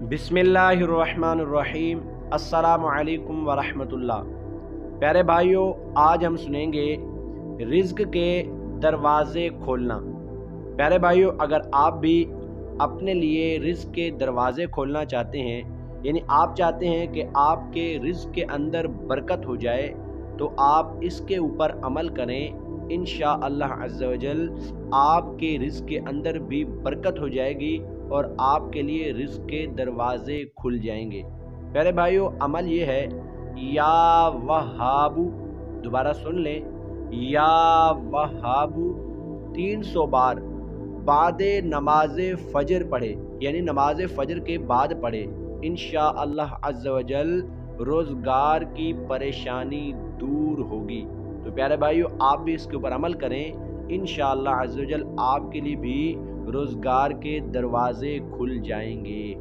بسم اللہ الرحمن الرحیم۔ السلام علیکم ورحمۃ اللہ۔ پیارے بھائیوں، آج ہم سنیں گے رزق کے دروازے کھولنا۔ پیارے بھائیوں، اگر آپ بھی اپنے لیے رزق کے دروازے کھولنا چاہتے ہیں، یعنی آپ چاہتے ہیں کہ آپ کے رزق کے اندر برکت ہو جائے، تو آپ اس کے اوپر عمل کریں۔ انشاءاللہ عز و جل آپ کے رزق کے اندر بھی برکت ہو جائے گی اور آپ کے لیے رزق کے دروازے کھل جائیں گے۔ پیارے بھائیوں، عمل یہ ہے، یا وہابو، دوبارہ سن لیں، یا وہابو 300 بار بعد نماز فجر پڑھے، یعنی نماز فجر کے بعد پڑھے۔ انشاءاللہ عز و جل روزگار کی پریشانی دور ہوگی۔ تو پیارے بھائیوں، آپ بھی اس کے اوپر عمل کریں، انشاءاللہ عز و جل آپ کے لیے بھی روزگار کے دروازے کھل جائیں گے۔